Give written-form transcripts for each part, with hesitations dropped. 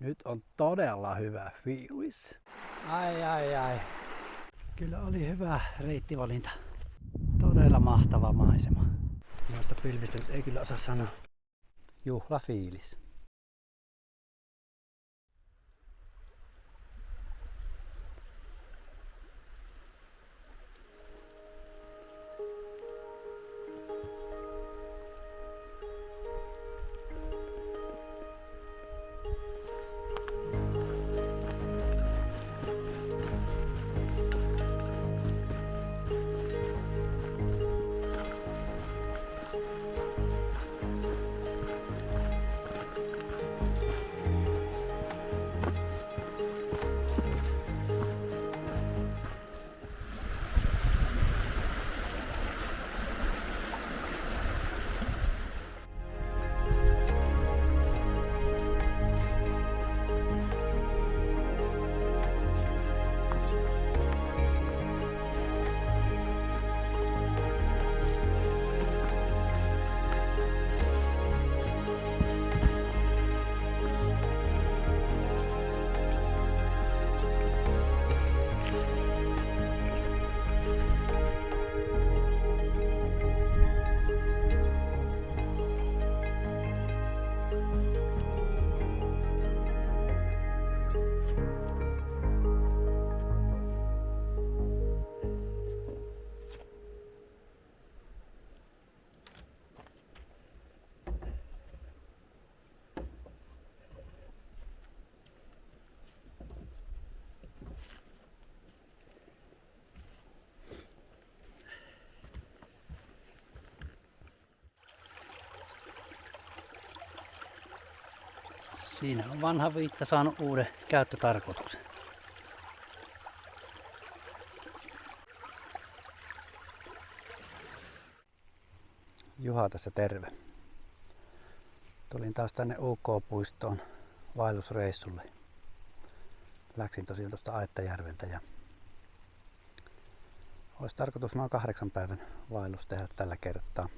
Nyt on todella hyvä fiilis. Ai. Kyllä oli hyvä reittivalinta. Todella mahtava maisema. Noista pilvistä nyt ei kyllä osaa sanoa. Juhlafiilis. Siinä on vanha viitta saanut uuden käyttötarkoituksen. Juha tässä terve. Tulin taas tänne UK-puistoon vaellusreissulle. Läksin tosiaan tuosta Aittajärveltä ja olisi tarkoitus noin 8 päivän vaellus tehdä tällä kertaa.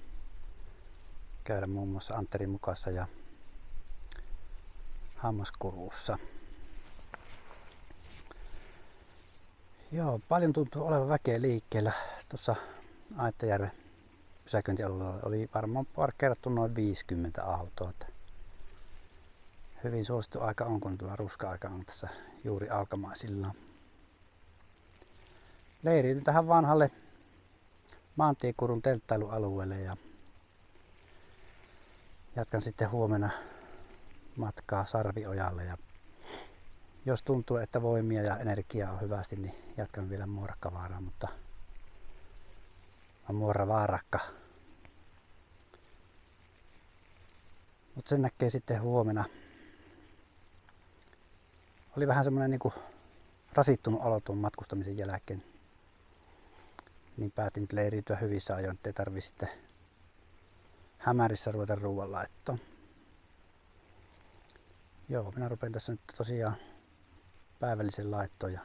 Käydä muun muassa Antterin mukassa ja Hammaskurussa. Joo, paljon tuntuu olevan väkeä liikkeellä. Tuossa Aittajärven pysäköintialueella oli varmaan parkkeerattu noin 50 autoa. Hyvin suosittu aika on, kun tuo ruska-aika on tässä juuri alkamaisillaan. Leiriin tähän vanhalle Maantiekurun telttailualueelle ja jatkan sitten huomenna matkaa Sarviojalle. Ja jos tuntuu, että voimia ja energiaa on hyvästi, niin jatkan vielä Muorakkavaaraan, mutta Muoravaarakka. Mutta sen näkee sitten huomenna. Oli vähän semmoinen niinku rasittunut olo tuon matkustamisen jälkeen. Niin päätin nyt leiriytyä hyvissä ajoin, ettei tarvi sitten hämärissä ruveta ruoanlaittoon. Joo, minä rupean tässä nyt tosiaan päivällisen laittoon ja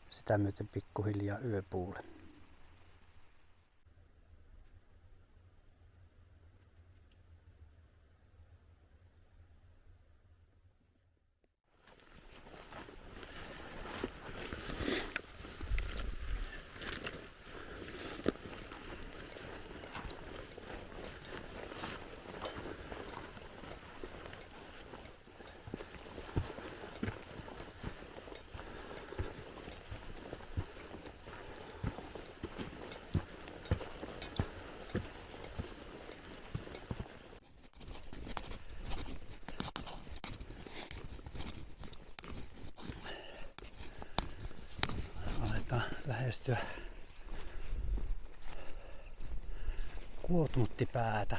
sitä myöten pikkuhiljaa yöpuulle. Lähestyä Kuotmuttipäätä.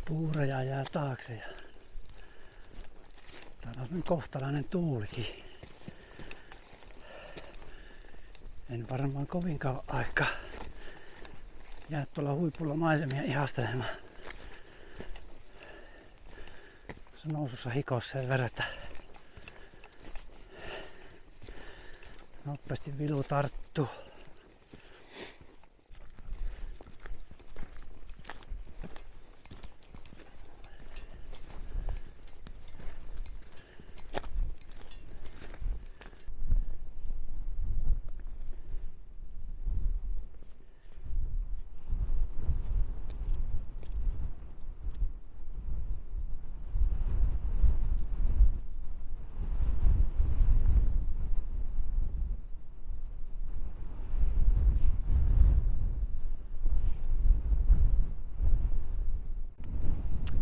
Puuraja jää taakse ja täällä on kohtalainen tuulikin. En varmaan kovin kauan aikaa Jää tuolla huipulla maisemia ihastelemaan. Se nousussa hikos sen verran, että nopeasti vilu tarttuu.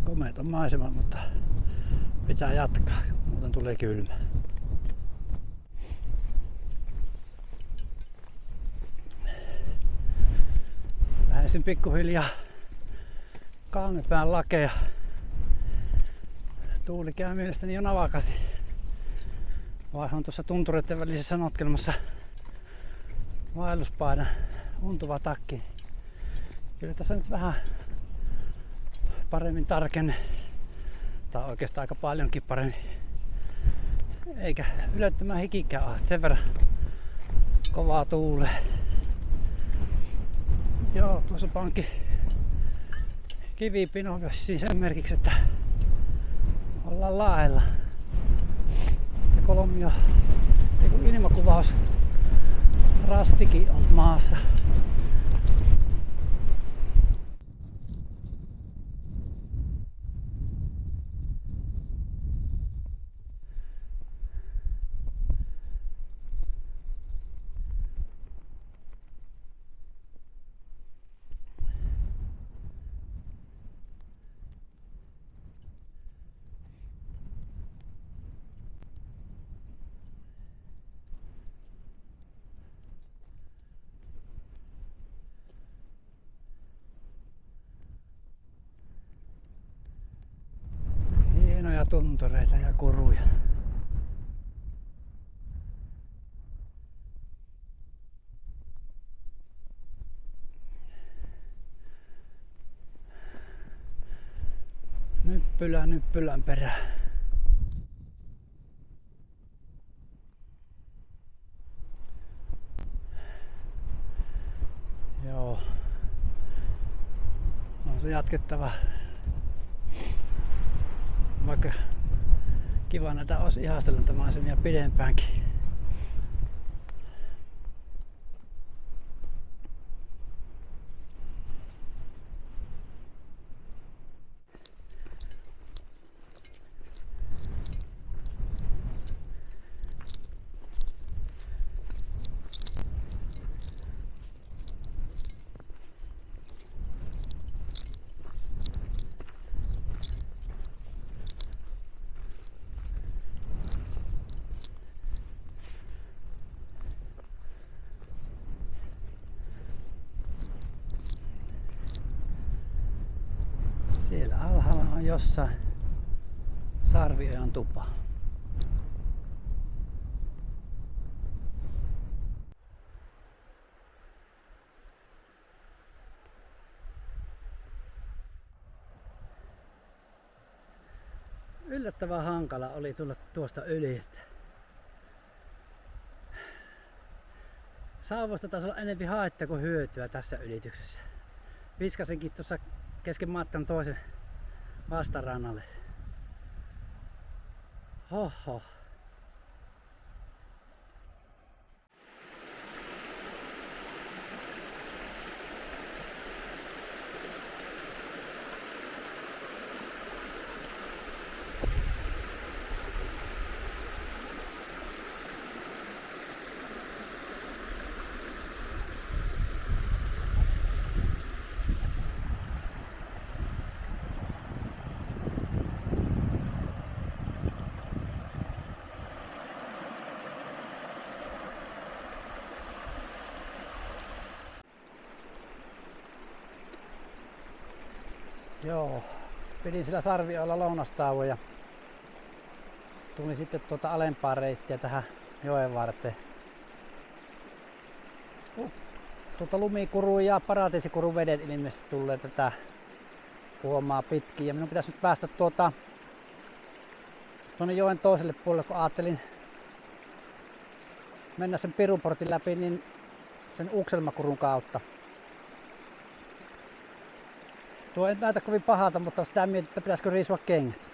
Komeet on maisemat, mutta pitää jatkaa, muuten tulee kylmä. Lähestyn pikkuhiljaa Kaamepään lakea. Tuuli käy mielestäni jo navakasti. Vaihon tuossa tuntureiden välisessä notkelmassa vaelluspaidan untuva takki. Kyllä tässä nyt vähän paremmin tarkenne. Tai oikeastaan aika paljonkin paremmin. Eikä ylettömän hikikään ole. Sen verran kovaa tuulee. Joo, tuossa pankki kivipino siis sen merkiksi, että ollaan laella. Ja kolmio, ilmakuvaus rastikin on maassa. Hienoja tuntureita ja kuruja. Nyppylä nyppylän perään. Joo. On se jatkettava. Vaikka kiva näitä olisi ihastella näitä maisemia pidempäänkin. Siellä alhaalla on jossain Sarviojan tupa. Yllättävän hankala oli tulla tuosta yli. Sauvoista taisi olla enemmän haittaa kuin hyötyä tässä ylityksessä. Viskasinkin tuossa kesken matkan toisen vastarannalle. Hoho. Joo, pidin sillä Sarvioilla lounastauon ja tulin sitten tuota alempaa reittiä tähän joen varteen. lumikurun ja paratiisikurun vedet ilmeisesti tulee tätä huomaa pitkin. Ja minun pitäisi nyt päästä tuonne joen toiselle puolelle, kun ajattelin mennä sen Pirunportin läpi niin sen Ukselmakurun kautta. Tuo ei näytä kovin pahalta, mutta sitä mietin, että pitäisikö riisua kengät.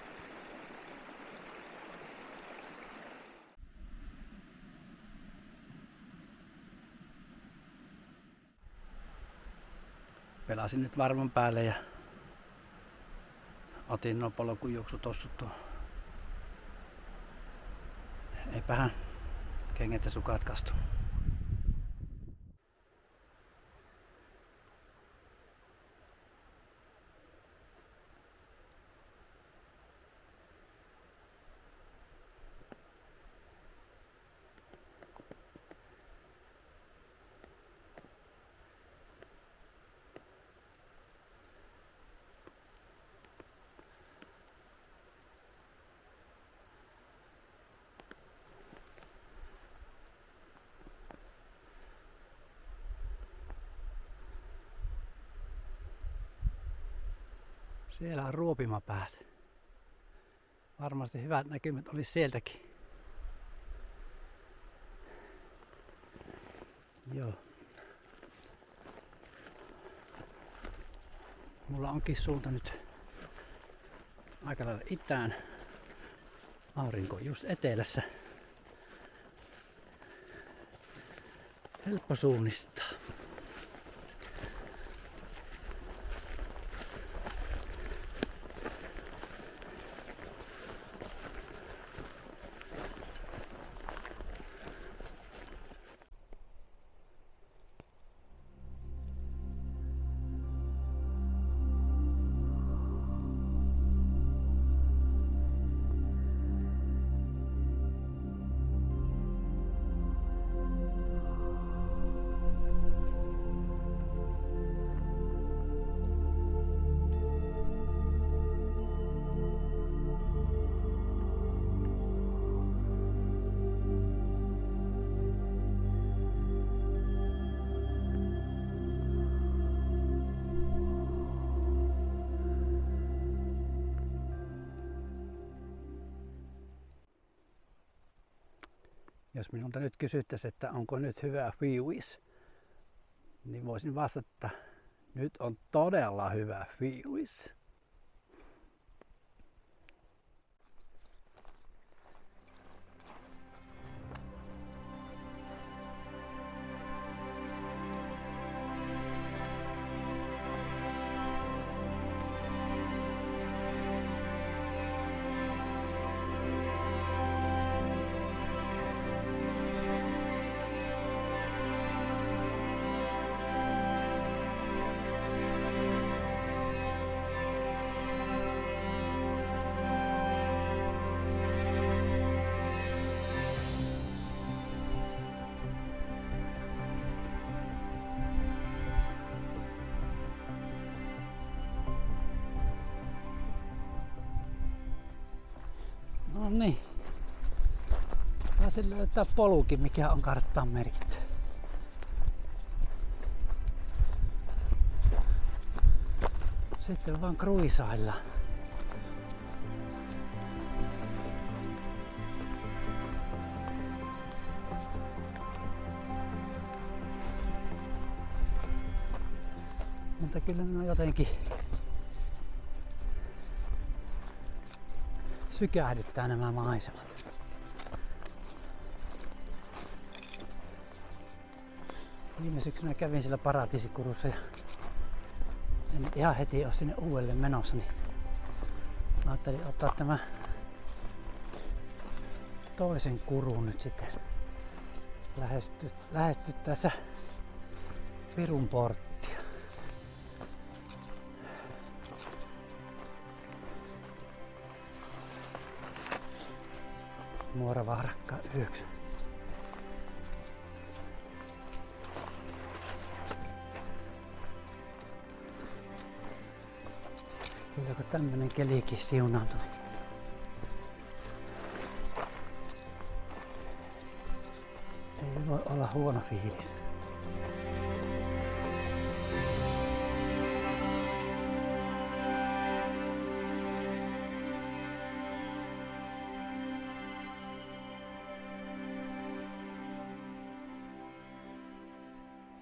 Pelasin nyt varman päälle ja otin nuo polkujuoksutossut tuohon. Eipähän kengät ja sukat kastu. Siellä on ruopimapäät. Varmasti hyvät näkymät olisi sieltäkin. Joo. Mulla onkin suunta nyt aika lailla itään. Aurinko on just etelässä. Helppo suunnistaa. Jos minulta nyt kysyttäisiin, että onko nyt hyvä fiilis, niin voisin vastata, että nyt on todella hyvä fiilis. No niin. Taisin löytää polukin, mikä on karttaan merkitty. Sitten vaan kruisaillaan. Mutta kyllä minä jotenkin sykähdyttää nämä maisemat. Viime syksynä kävin siellä Paratiisikurussa ja en ihan heti ole sinne uudelleen menossa, niin ajattelin ottaa tämä toisen kurun nyt sitten lähestyttäessä Pirunporttia. Muoravaarakka 9. Kyllä kun tämmönen kelikin siunaantui. Ei voi olla huono fiilis.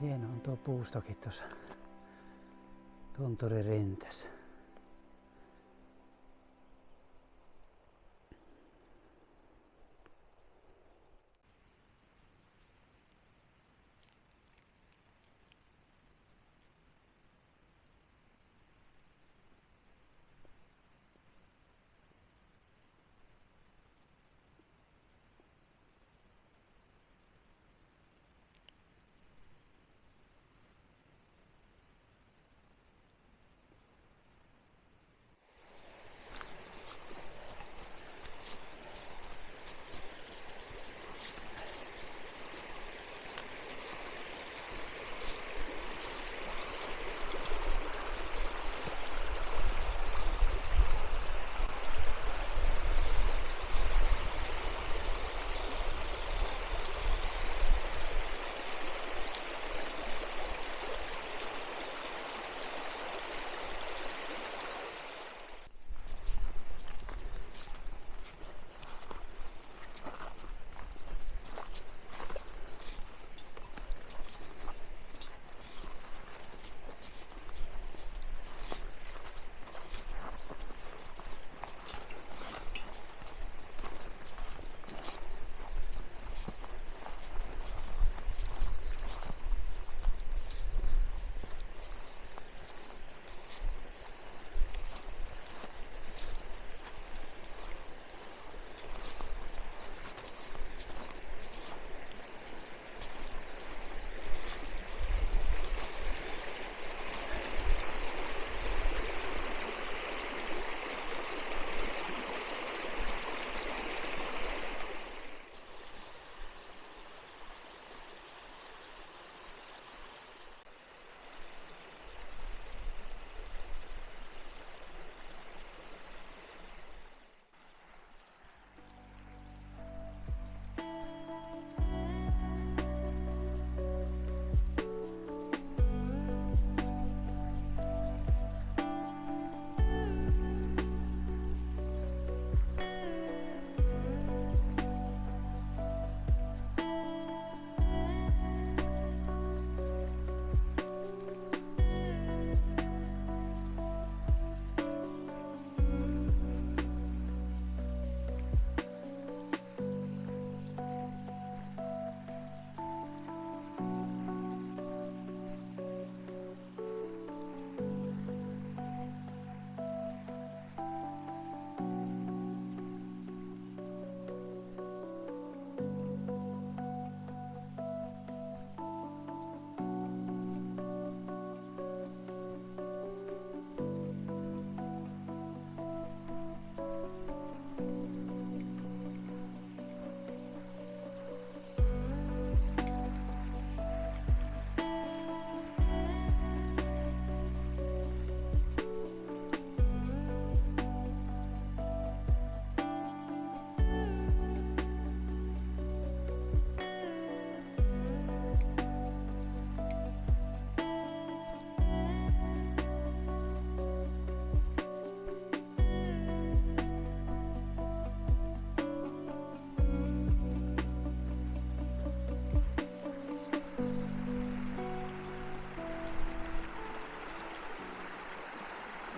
Hieno on tuo puustokin tuossa tunturin rinteessä.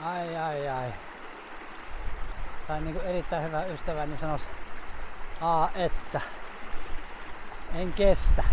Ai. Tai niin kuin erittäin hyvä ystäväni sanoisi, että en kestä.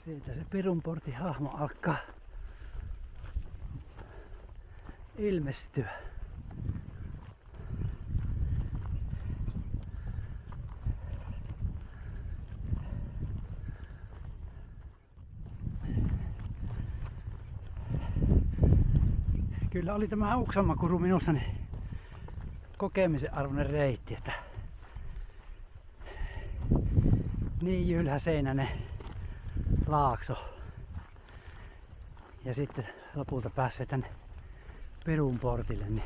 Sieltä se Perunportin hahmo alkaa ilmestyä. Kyllä oli tämä Uksamakuru minusta niin kokemisen arvoinen reitti, että niin jylhäseinäinen laakso ja sitten lopulta pääsee tänne Perunportille, niin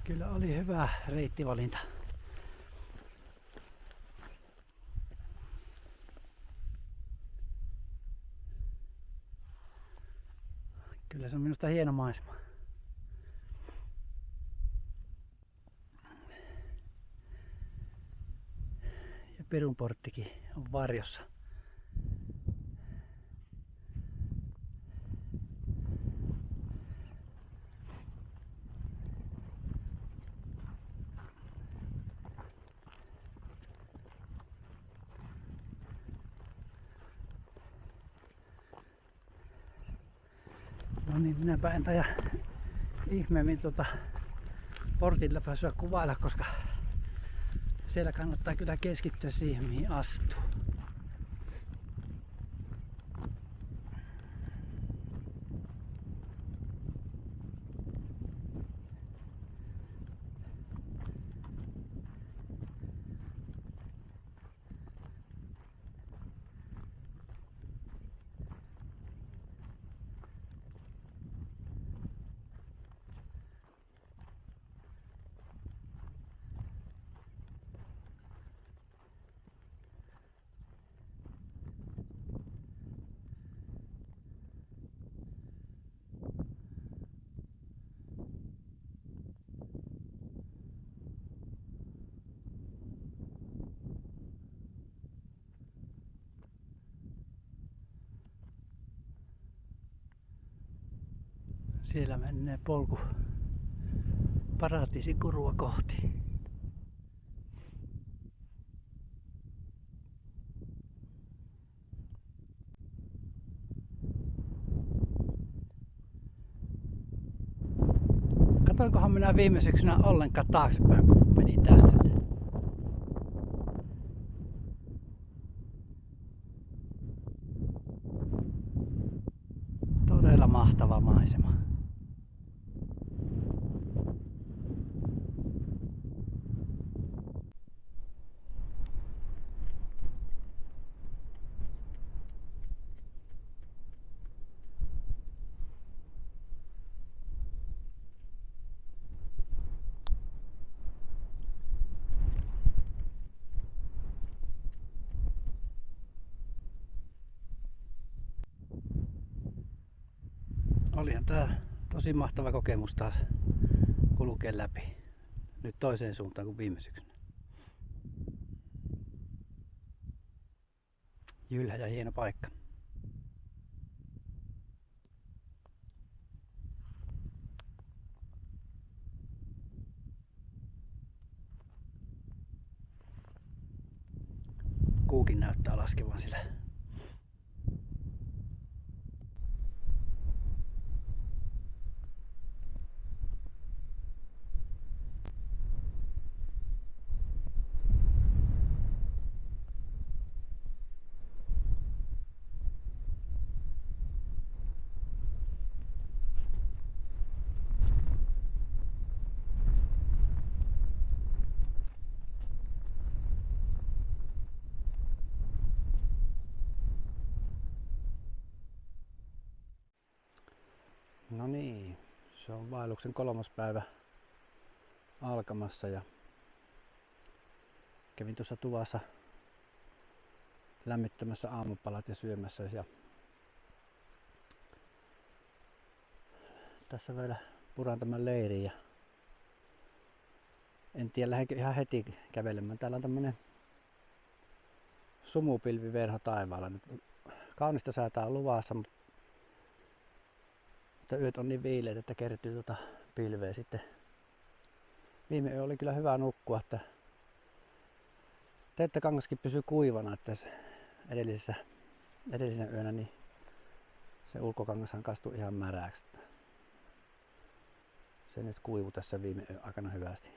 kyllä oli hyvä reittivalinta. Kyllä se on minusta hieno maisema. Ja Perunporttikin on varjossa. No niin, minäpä en taida ihmeemmin portilla pääsyä kuvailla, koska siellä kannattaa kyllä keskittyä siihen, mihin astuu. Siellä menee polku Paratiisikurua kohti. Katoinkohan minä viime syksynä ollenkaan taaksepäin, kun menin tästä. Todella mahtava maisema. Olihan tää tosi mahtava kokemus taas kulkea läpi. Nyt toiseen suuntaan kuin viime syksynä. Jylhä ja hieno paikka. Kuukin näyttää laskevan sillä. No niin, se on vaelluksen 3. päivä alkamassa ja kävin tuossa tuvassa lämmittämässä aamupalat ja syömässä ja tässä vielä puran tämän leirin ja en tiedä lähdenkö ihan heti kävelemään. Täällä on tämmönen sumupilviverho taivaalla. Nyt kaunista säätä on luvassa, mutta yöt on niin viileät, että kertyy pilveä sitten. Viime yö oli kyllä hyvä nukkua, että Tenttakangaskin pysyy kuivana, että edellisenä yönä niin se ulkokangashan kastui ihan märäksi. Se nyt kuivui tässä viime yön aikana hyvästi.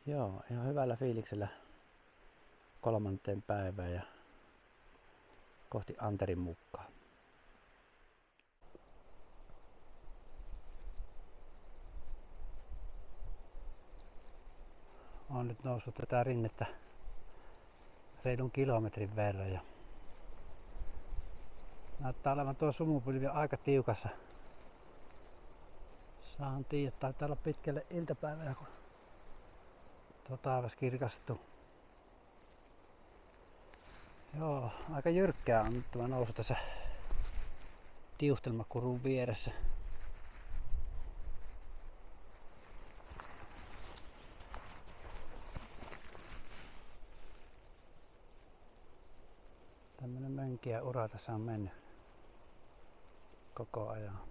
Joo, ihan hyvällä fiiliksellä 3. päivään ja kohti Anterin mukkaa. Olen nyt noussut tätä rinnettä reilun kilometrin verran ja näyttää olevan tuo sumupilvi aika tiukassa. Saan tiedä, taitaa olla pitkälle iltapäivällä, kun tuo taivas kirkastuu. Joo, aika jyrkkää on nyt tämä nousu tässä tiuhtelmakurun vieressä. Tämmönen mönkiä ura tässä on mennyt koko ajan.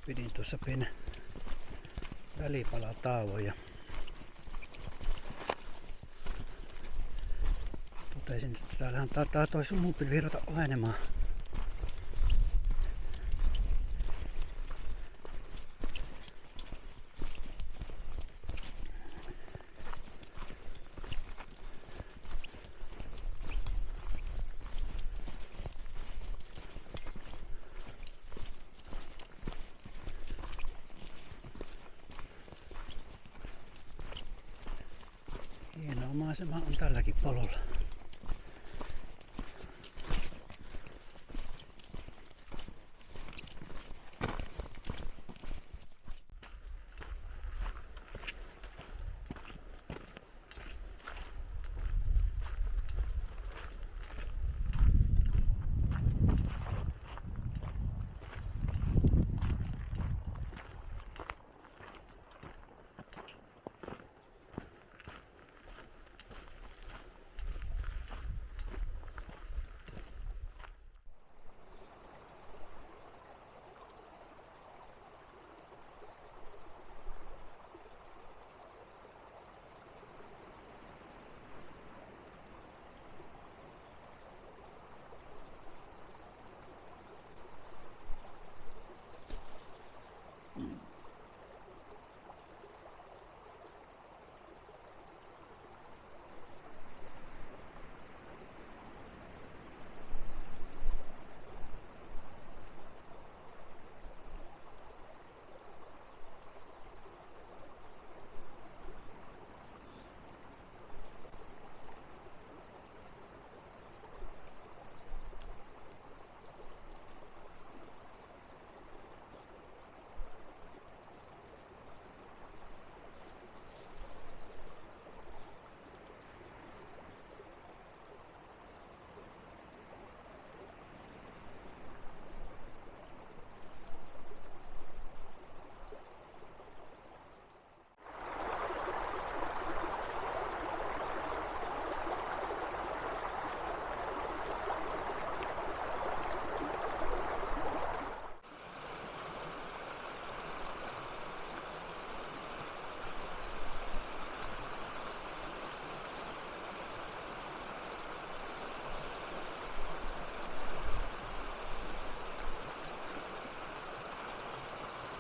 Pidin tuossa pienen välipalatauon ja totesin, että täällähän taitaa toi sumupilvi ruveta ohenemaan. Hienoa maisema on tälläkin pololla.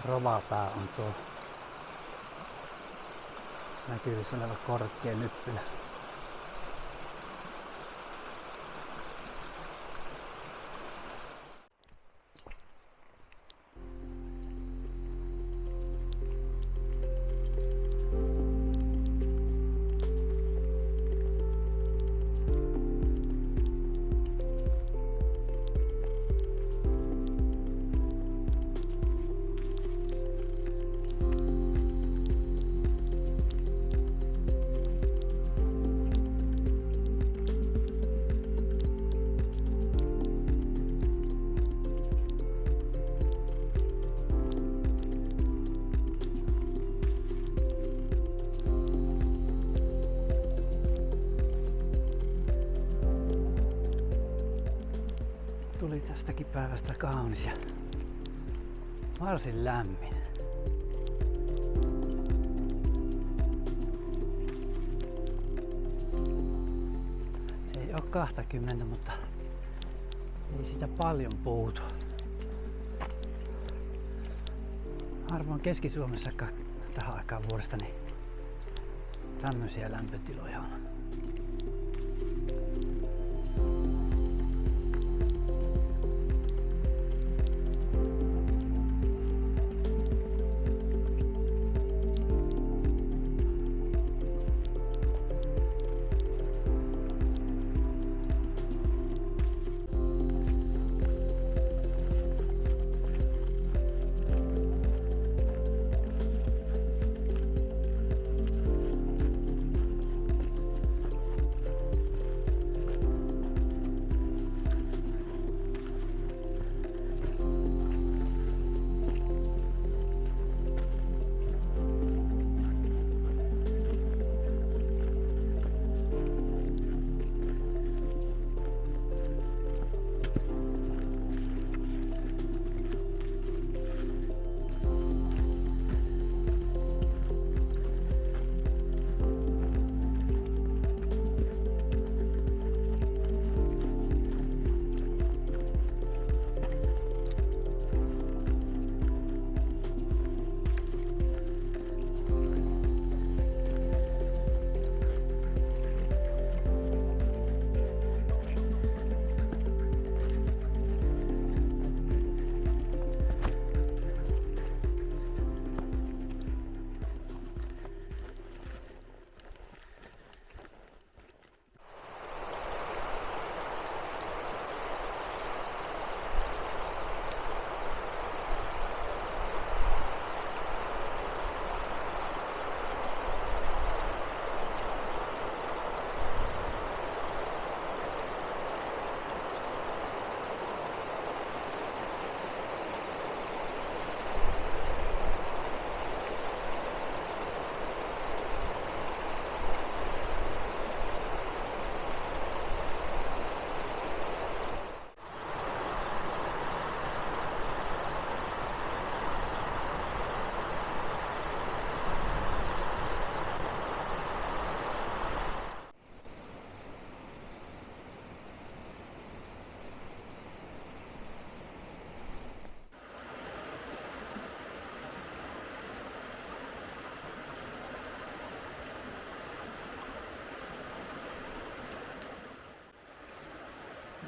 rovapää on tuo näkyvissä oleva korkea nyppylä. Tuli tästäkin päivästä kaunis ja varsin lämmin. Se ei oo 20, mutta ei sitä paljon puutu. Harvoin Keski-Suomessakaan tähän aikaan vuodesta niin tämmöisiä lämpötiloja on.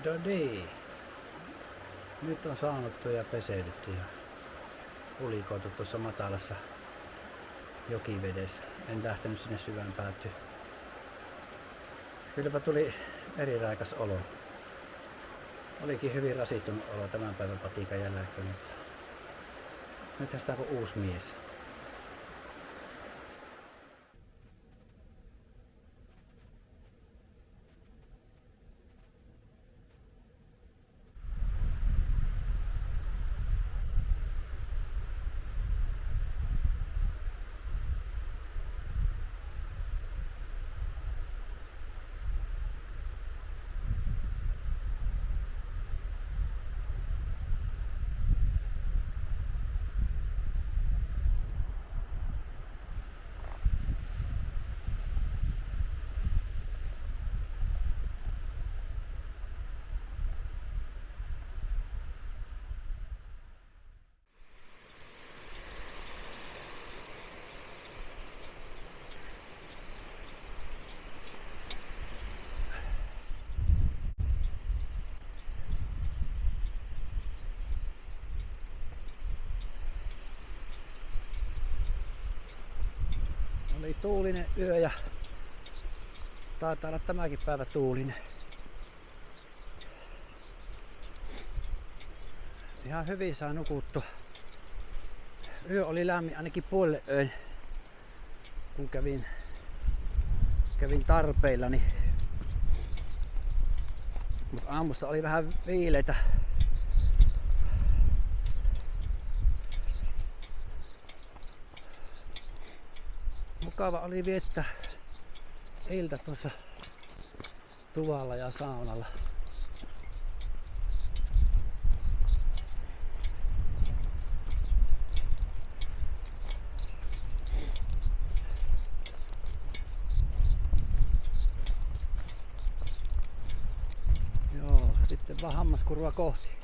Dodi. Nyt on saunottu ja peseydytty ja ulikoitu tuossa matalassa jokivedessä. En lähtenyt sinne syvään päätyyn. Kylläpä tuli eri raikas olo. Olikin hyvin rasittunut olo tämän päivän patikan jälkeen, mutta nythän sitä on uusi mies. Oli tuulinen yö ja taitaa olla tämäkin päivä tuulinen. Ihan hyvin saa nukuttua. Yö oli lämmin ainakin puolelle öin, kun kävin tarpeillani. Mutta aamusta oli vähän viileitä. Mukava oli viettää ilta tuossa tuvalla ja saunalla. Joo, sitten vaan Hammaskurua kohti.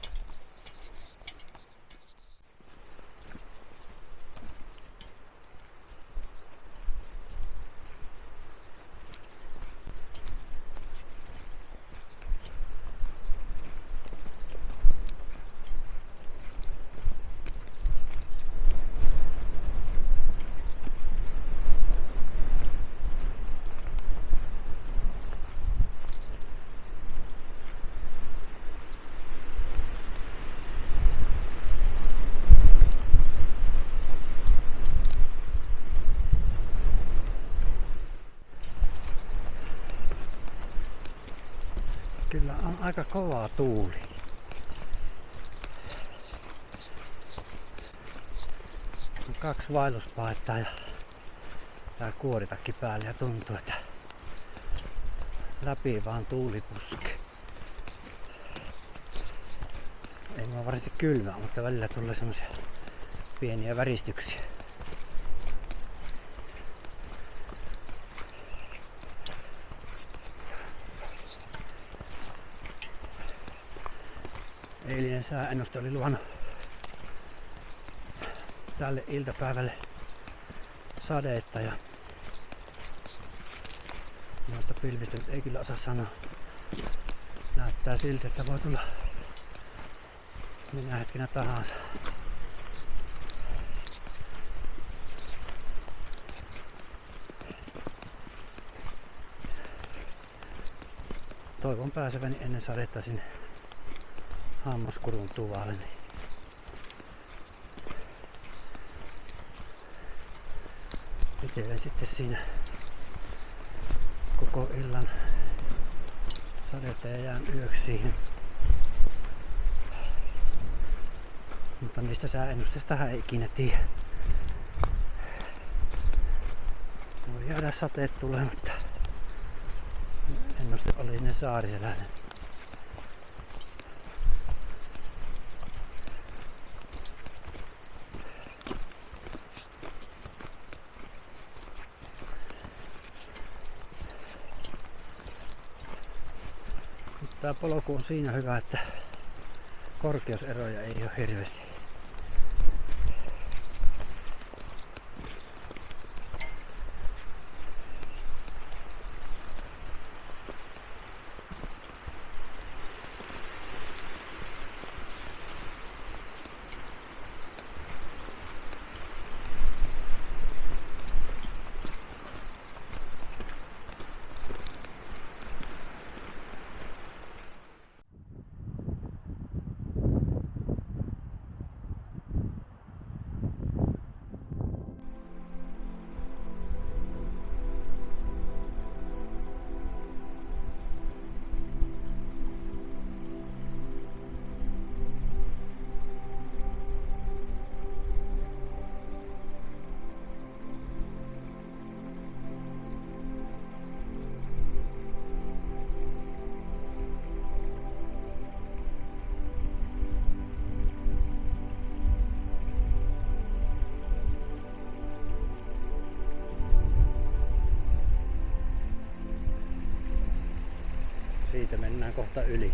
Kyllä on aika kovaa tuuli. On 2 vaelluspaettaa ja tää kuoritakki päälle ja tuntuu, että läpi vaan tuuli puskee. Ei mulla varmasti kylmää, mutta välillä tulee semmosia pieniä väristyksiä. Eilinen sääennuste oli luvannut tälle iltapäivälle sadetta ja noista pilvistä nyt ei kyllä osaa sanoa. Näyttää siltä, että voi tulla minä hetkenä tahansa. Toivon pääseväni ennen sadetta sinne Hammaskurun tuvalle. Pitelen sitten siinä koko illan sadetta ja jään yöksi siihen. Mutta niistä sääennusteista ei ikinä tiedä. Voi jäädä sateet tulee, mutta ennuste oli sinne Saariselälle. Tää polku on siinä hyvä, että korkeuseroja ei ole hirveästi. Siitä mennään kohta yli.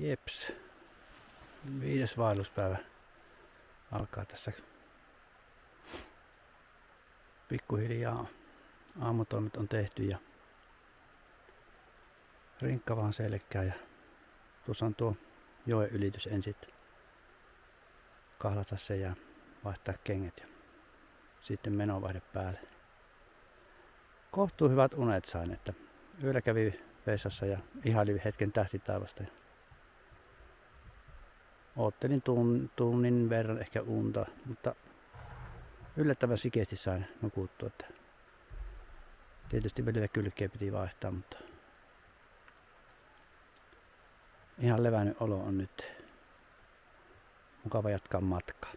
Jeps. 5. vaelluspäivä alkaa tässä. Pikkuhiljaa aamutoimet on tehty ja rinkka vaan selkää ja tuossa on tuo joen ylitys ensin. Kahlata se ja vaihtaa kengät ja sitten menovaihe päälle. Kohtuu hyvät unet sain, että yöllä kävi vessassa ja ihaili hetken tähtitaivasta. Oottelin tunnin verran ehkä unta, mutta yllättävän sikeästi sain nukuttua. Että tietysti välillä kylkeä piti vaihtaa, mutta ihan levännyt olo on nyt. Mukava jatkaa matkaa.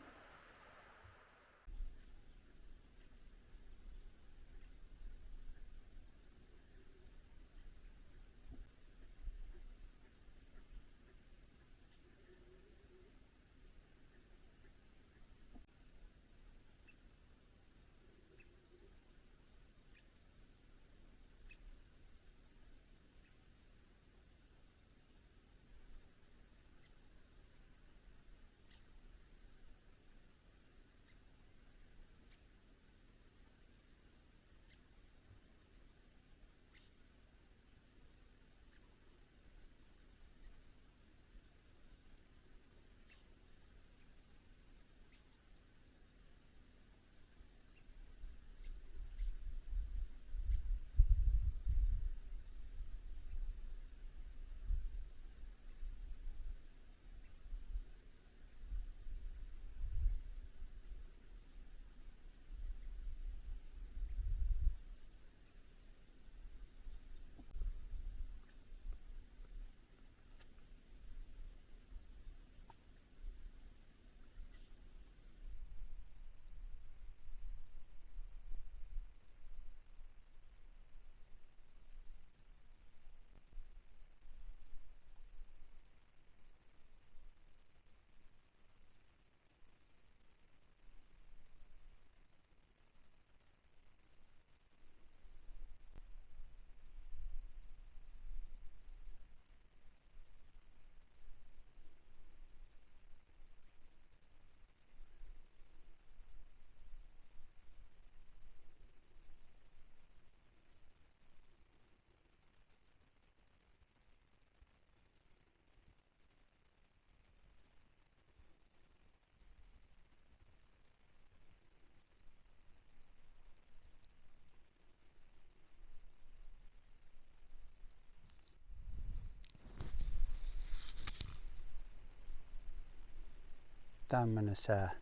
Tämmönen sää,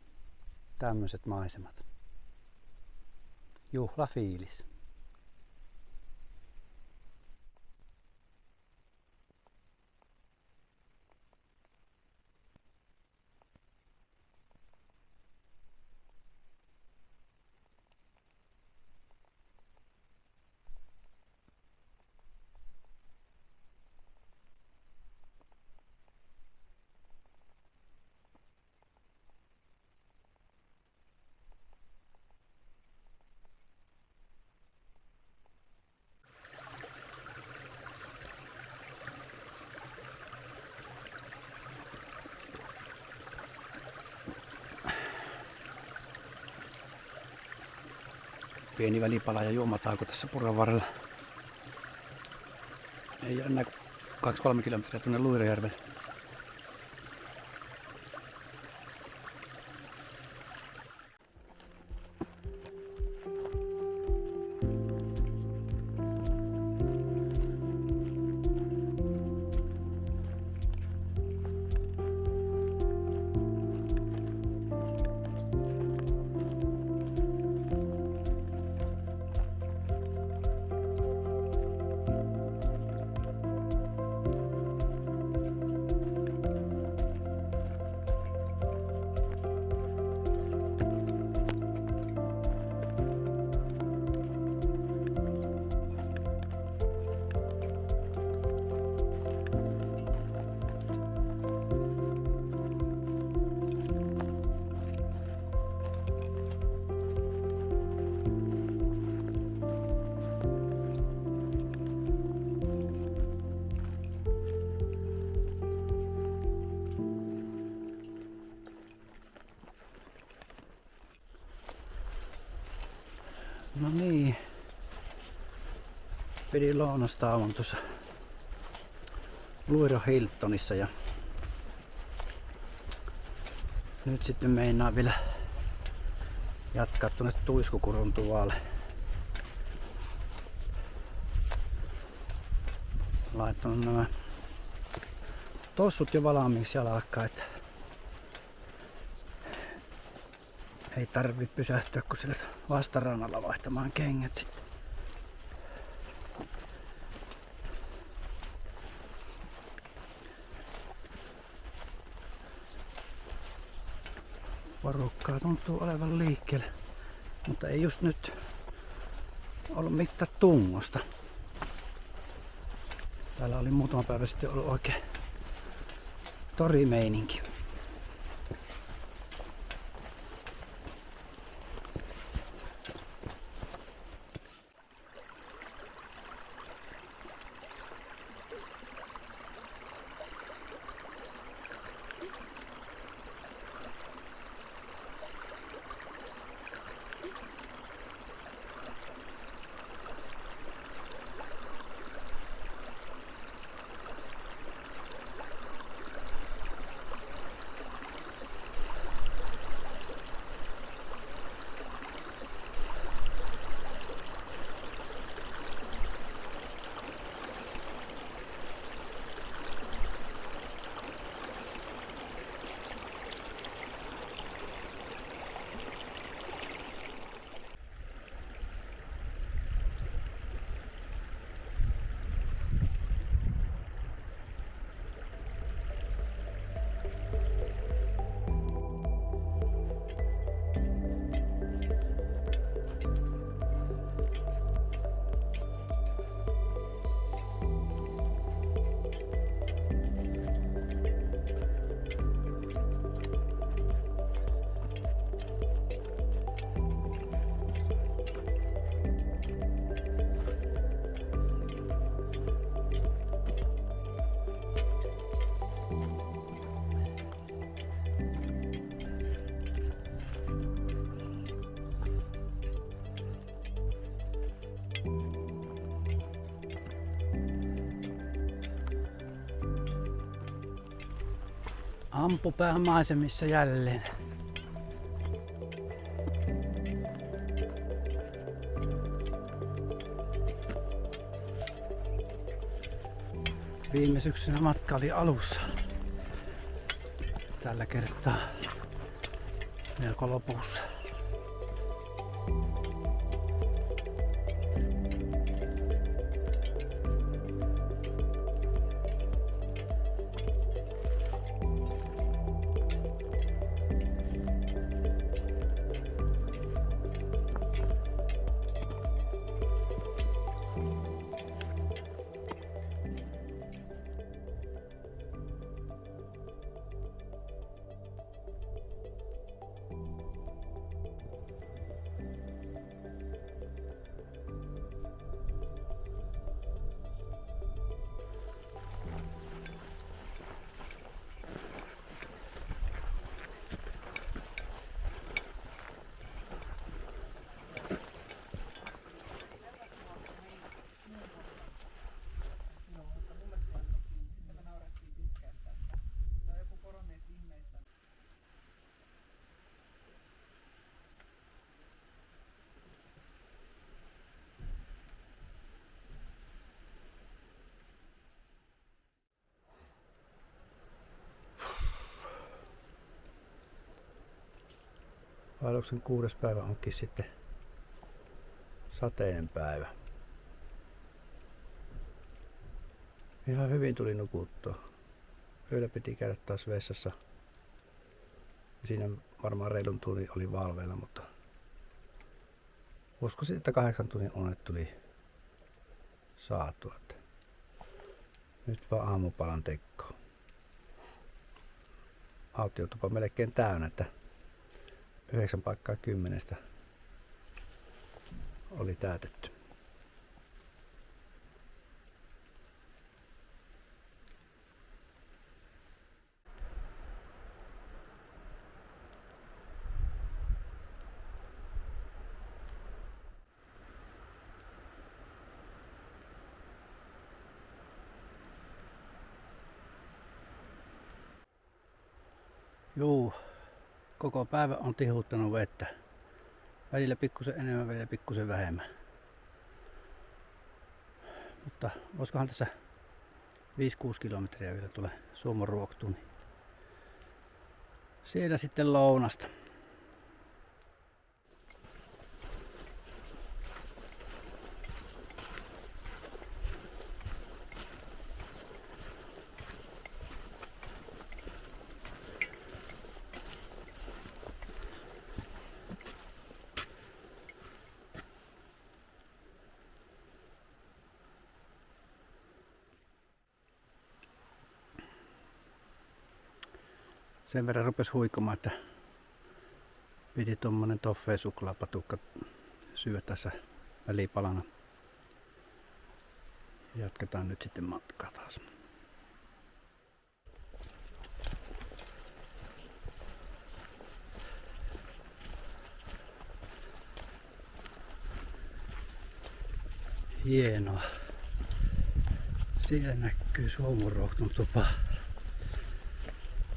tämmöiset maisemat. Juhlafiilis. Pieni välipala ja juomatauko tässä puron varrella. Ei enää 2-3 kilometriä tuonne Luirajärvelle. No niin. Pidin lounastauon tuossa Luiro Hiltonissa ja nyt sitten meinaan vielä jatkaa tuonne Tuiskukurun tuvalle. Laittanut nämä tossut jo valmiiksi jalakkaan, että ei tarvi pysähtyä kun sillä vastarannalla vaihtamaan kengät sitten. Porukkaa tuntuu olevan liikkeelle, mutta ei just nyt ollut mitään tungosta. Täällä oli muutama päivä sitten ollut oikein torimeininki. Ampupään maisemissa jälleen. Viime syksynä matka oli alussa. Tällä kertaa melko lopussa. Vaelluksen 6. päivä onkin sitten sateinen päivä. Ihan hyvin tuli nukuttua. Yöllä piti käydä taas vessassa. Siinä varmaan reilun tunnin oli valveilla, mutta uskoisin, että 8 tunnin unet tuli saatua. Nyt vaan aamupalan tekoon. Autiotupa melkein täynnä, että 9 paikkaa 10 oli täytetty. Juu, koko päivä on tihuttanut vettä. Välillä pikkusen enemmän, välillä pikkusen vähemmän. Mutta olisikohan tässä 5-6 kilometriä vielä tulee Suomenruoktuun. Niin siellä sitten lounasta. Sen verran rupesi huikumaan, että piti tommonen toffee suklaapatukka syödä tässä välipalana. Jatketaan nyt sitten matkaa taas. Hienoa. Siellä näkyy Suomenruoktun tupa.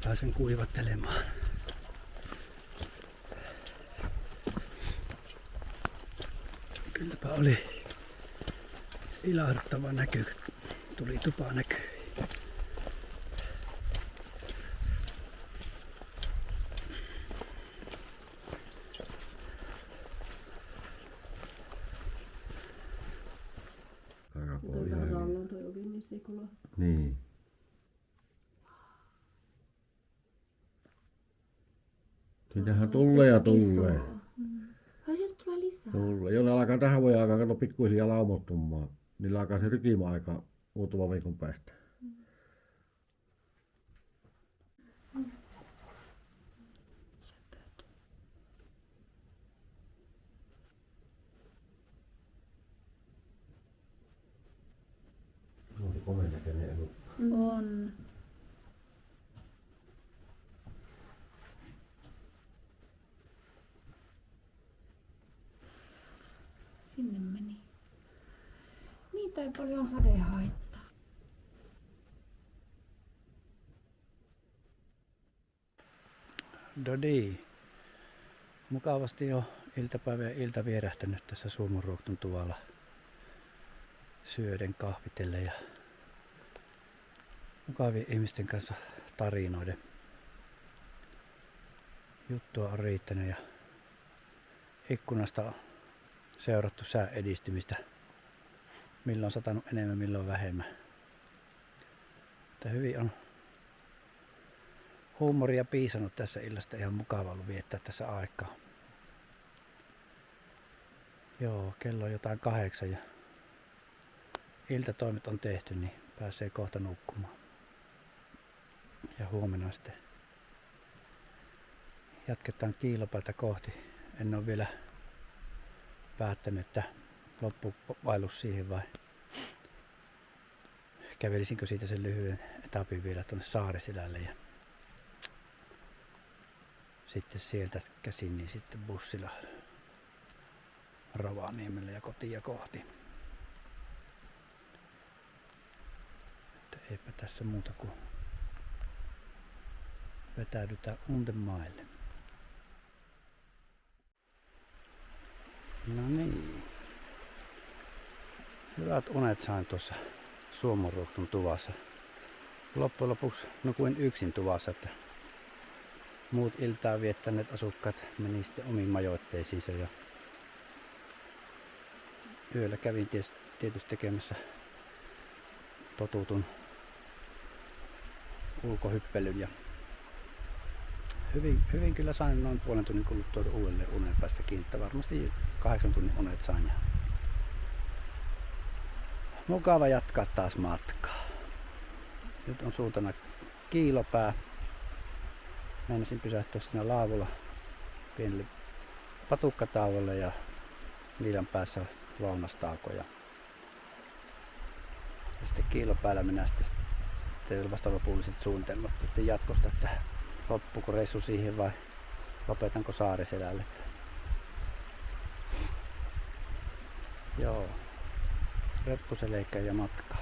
Pääsen kuivattelemaan. Kylläpä oli ilahduttava näky, tuli tupa näkyy. Niin. Siitähän tulee ja tulee. Ai sieltä tulee lisää. Tulee. Jo ne alkaa tähän vuoden aikaan kato pikkuhiljaa laumottumaan. Niillä alkaa se rykimä-aika muutaman viikon päästä. No oli komeen näköinen elukka. On. Sinne meni. Niitä ei paljon sade haittaa. Dodi. Mukavasti jo iltapäivä ja ilta vierähtänyt tässä Suomenruoktun tuvalla. Syöden kahvitelle ja mukavien ihmisten kanssa tarinoiden. Juttua on riittänyt ja ikkunasta on seurattu sään edistymistä. Milloin on satanut enemmän, milloin vähemmän. Mutta hyvin on huumoria piisannut tässä illasta, ihan mukava ollut viettää tässä aikaa. Joo, kello on jotain 8 ja iltatoimet on tehty, niin pääsee kohta nukkumaan. Ja huomenna sitten jatketaan Kiilopäätä kohti. En ole vielä päättänyt, että loppuvaellus siihen vai kävelisinkö siitä sen lyhyen etapin vielä tuonne Saarisilälle ja sitten sieltä käsin niin sitten bussilla Rovaniemelle ja kotia kohti. Että eipä tässä muuta kuin vetäydytään Untemaille. No niin. Hyvät unet sain tuossa Suomenruoktun tuvassa. Loppujen lopuksi nukuin yksin tuvassa, että muut iltaa viettäneet asukkaat meni sitten omiin majoitteisiinsa ja yöllä kävin tietysti tekemässä totutun ulkohyppelyn ja hyvin kyllä sain noin puolen tunnin kuluttua uudelleen unen päästä kiinni. Varmasti 8 tunnin unet sain ja mukava jatkaa taas matkaa. Nyt on suuntana Kiilopää. Meinasin pysähtyä siinä laavulla pienelle patukkatauolle ja Viilan päässä lounastauko. Ja sitten Kiilopäällä mennään sitten vasta lopulliset suunnitelmat sitten jatkosta, että loppuuko reissu siihen vai lopetanko Saariselälle. Joo, reppuselekkä ja matkaa.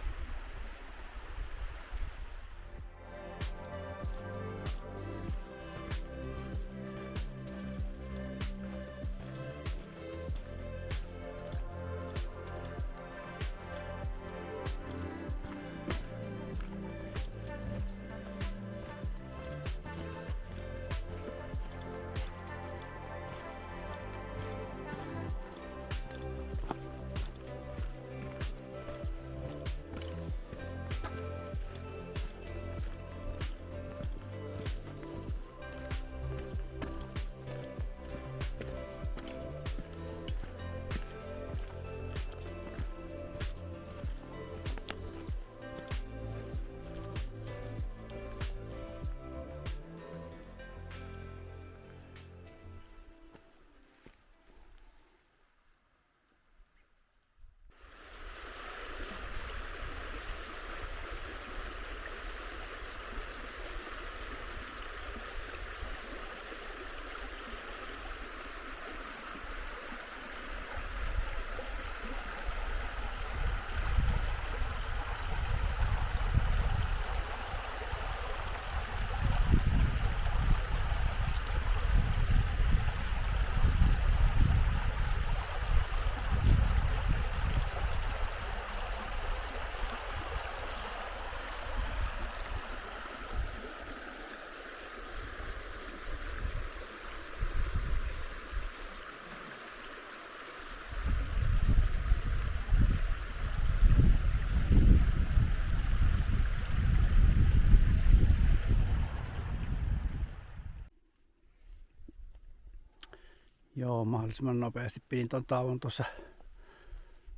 Joo, mahdollisimman nopeasti pidin ton tauon tuossa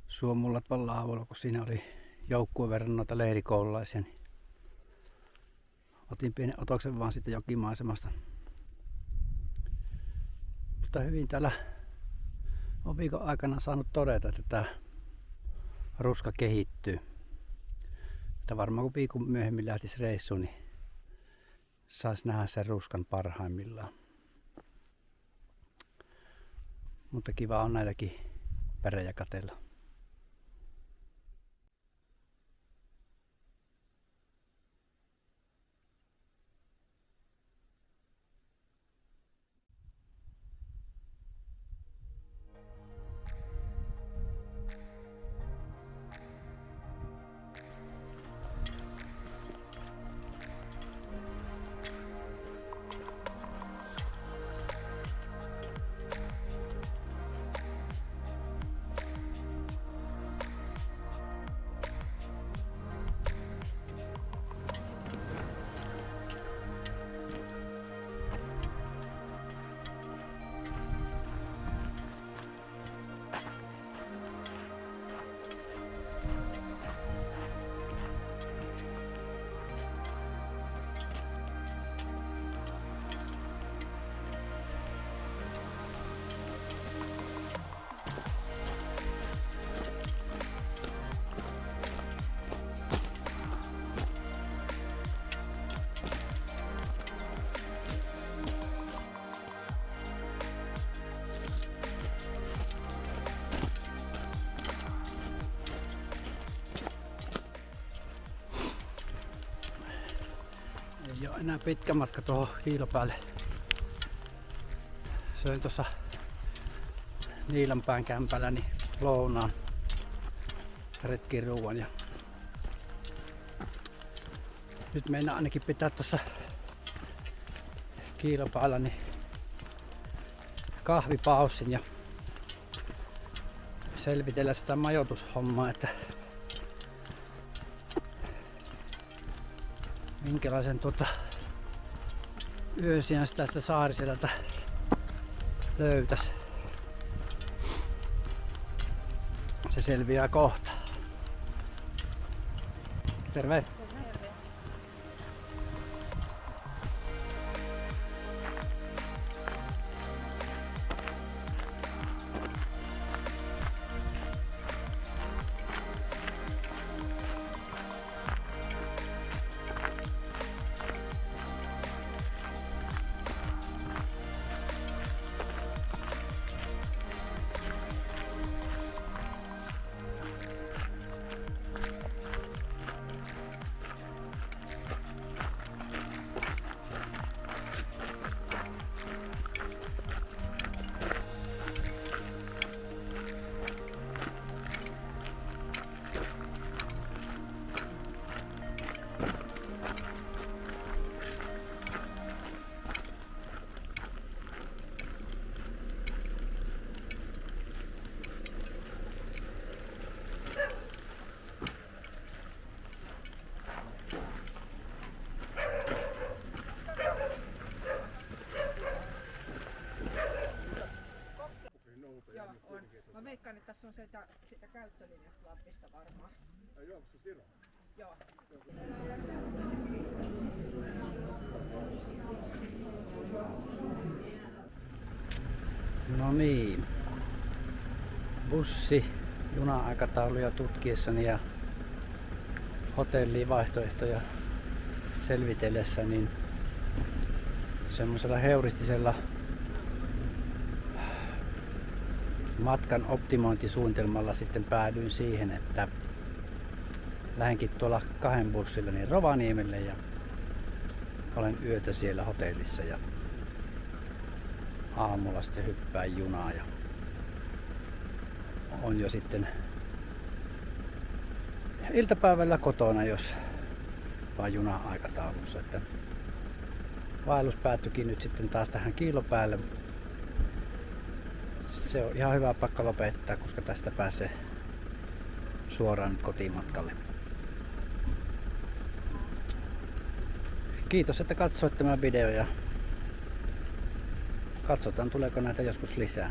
Suomullatvan laavoilla, kun siinä oli joukkueen verran noita leirikoululaisia. Niin otin pienen otoksen vaan siitä jokimaisemasta. Mutta hyvin täällä on viikon aikana saanut todeta, että tämä ruska kehittyy. Että varmaan kun viikon myöhemmin lähtisi reissuun, niin saisi nähdä sen ruskan parhaimmillaan. Mutta kiva on näitäkin pärejä katsella. Ei ole enää pitkä matka tuohon Kiilopäälle. Söin tuossa Niilanpään kämpällä niin lounaan retkiruuan ja nyt meinaa ainakin pitää tuossa Kiilopäällä niin kahvipaussin ja selvitellä sitä majoitushommaa, että minkälaisen yösiän tästä Saariselältä löytäisi. Se selviää kohta. Terve! Mä veikkaan, että tässä on sitä käyttölinjasta Lappista varmaan. Joo, onko se Siro? Joo. No niin. Bussi juna-aikatauluja tutkiessani ja hotellivaihtoehtoja selvitellessä, niin semmoisella heuristisella matkan optimointisuunnitelmalla sitten päädyin siihen, että lähdenkin tuolla 2 bussilla niin Rovaniemelle ja olen yötä siellä hotellissa ja aamulla sitten hyppään junaa ja on jo sitten iltapäivällä kotona, jos vaan juna-aikataulussa. Että vaellus päättyikin nyt sitten taas tähän Kiilopäälle. Se on ihan hyvä paikka lopettaa, koska tästä pääsee suoraan kotimatkalle. Kiitos, että katsoitte tämän videon ja Katsotaan tuleeko näitä joskus lisää.